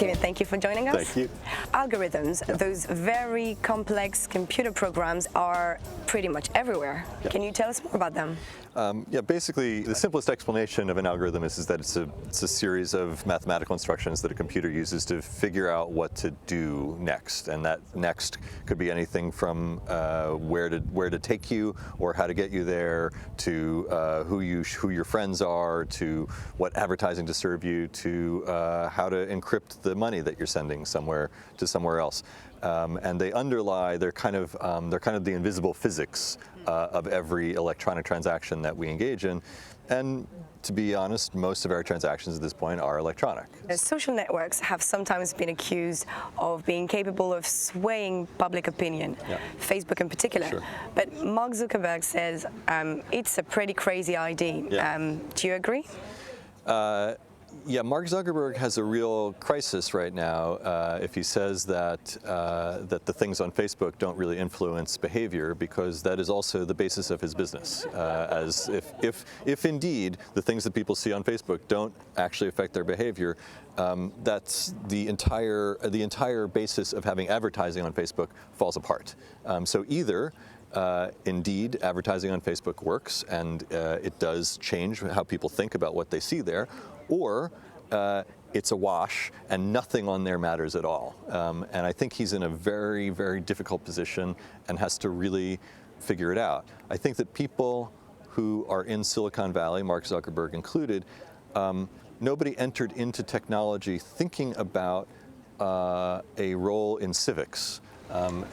Kevin, thank you for joining us. Thank you. Algorithms, those very complex computer programs, are pretty much everywhere. Can you tell us more about them? Yeah, basically, the simplest explanation of an algorithm is that it's a series of mathematical instructions that a computer uses to figure out what to do next. And that next could be anything from where to take you or how to get you there, to who your friends are, to what advertising to serve you, to how to encrypt the money that you're sending somewhere to somewhere else. And they underlie, they're kind of the invisible physics of every electronic transaction that we engage in. And to be honest, most of our transactions at this point are electronic. Social networks have sometimes been accused of being capable of swaying public opinion, Facebook in particular. Sure. But Mark Zuckerberg says it's a pretty crazy idea. Do you agree? Yeah, Mark Zuckerberg has a real crisis right now if he says that the things on Facebook don't really influence behavior, because that is also the basis of his business. As if indeed the things that people see on Facebook don't actually affect their behavior, that's the entire basis of having advertising on Facebook falls apart. So either indeed, advertising on Facebook works, and it does change how people think about what they see there, or it's a wash and nothing on there matters at all. And I think he's in a very, very difficult position and has to really figure it out. I think that people who are in Silicon Valley, Mark Zuckerberg included, nobody entered into technology thinking about a role in civics.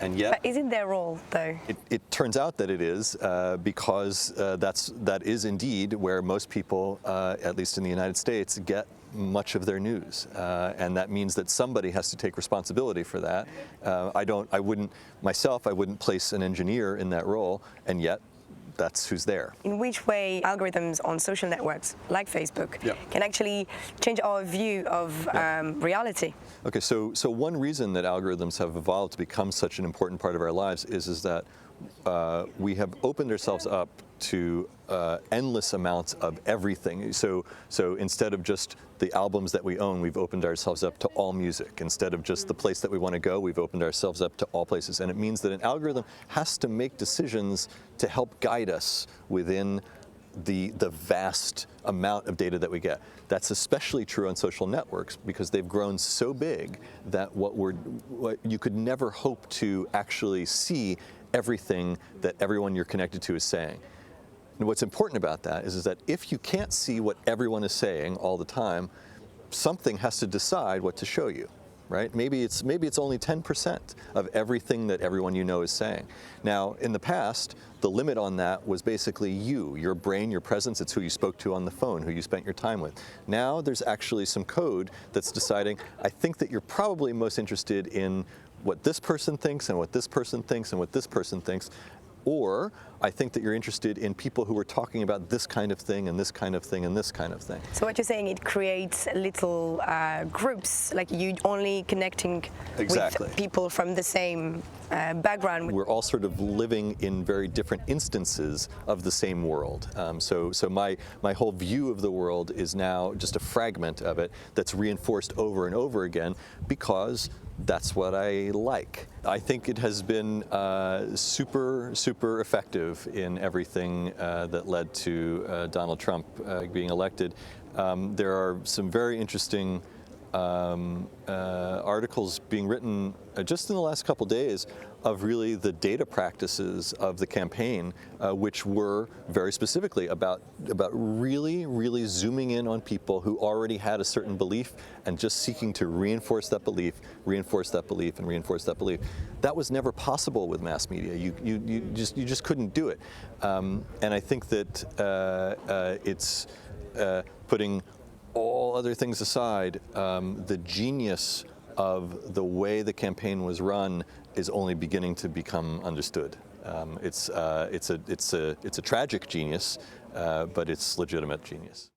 And yet, but isn't their role, though? It turns out that it is, because that is indeed where most people, at least in the United States, get much of their news, and that means that somebody has to take responsibility for that. I wouldn't place an engineer in that role, and yet that's who's there. In which way algorithms on social networks like Facebook can actually change our view of reality? Okay, so one reason that algorithms have evolved to become such an important part of our lives is that we have opened ourselves up to endless amounts of everything. So instead of just the albums that we own, we've opened ourselves up to all music. Instead of just the place that we want to go, we've opened ourselves up to all places. And it means that an algorithm has to make decisions to help guide us within the vast amount of data that we get. That's especially true on social networks, because they've grown so big that what you could never hope to actually see everything that everyone you're connected to is saying. And what's important about that is that if you can't see what everyone is saying all the time, something has to decide what to show you, right? Maybe it's only 10% of everything that everyone you know is saying. Now, in the past, the limit on that was basically your brain, your presence. It's who you spoke to on the phone, who you spent your time with. Now there's actually some code that's deciding, I think that you're probably most interested in what this person thinks and what this person thinks and what this person thinks. Or I think that you're interested in people who are talking about this kind of thing and this kind of thing and this kind of thing. So what you're saying, it creates little groups, like you only connecting with people from the same background. We're all sort of living in very different instances of the same world. So my whole view of the world is now just a fragment of it that's reinforced over and over again, because that's what I like. I think it has been super effective in everything that led to Donald Trump being elected. There are some very interesting articles being written just in the last couple days of really the data practices of the campaign, which were very specifically about really zooming in on people who already had a certain belief and just seeking to reinforce that belief, reinforce that belief, and reinforce that belief. That was never possible with mass media. You just couldn't do it. And I think that it's putting all other things aside, the genius of the way the campaign was run is only beginning to become understood. It's a tragic genius, but it's legitimate genius.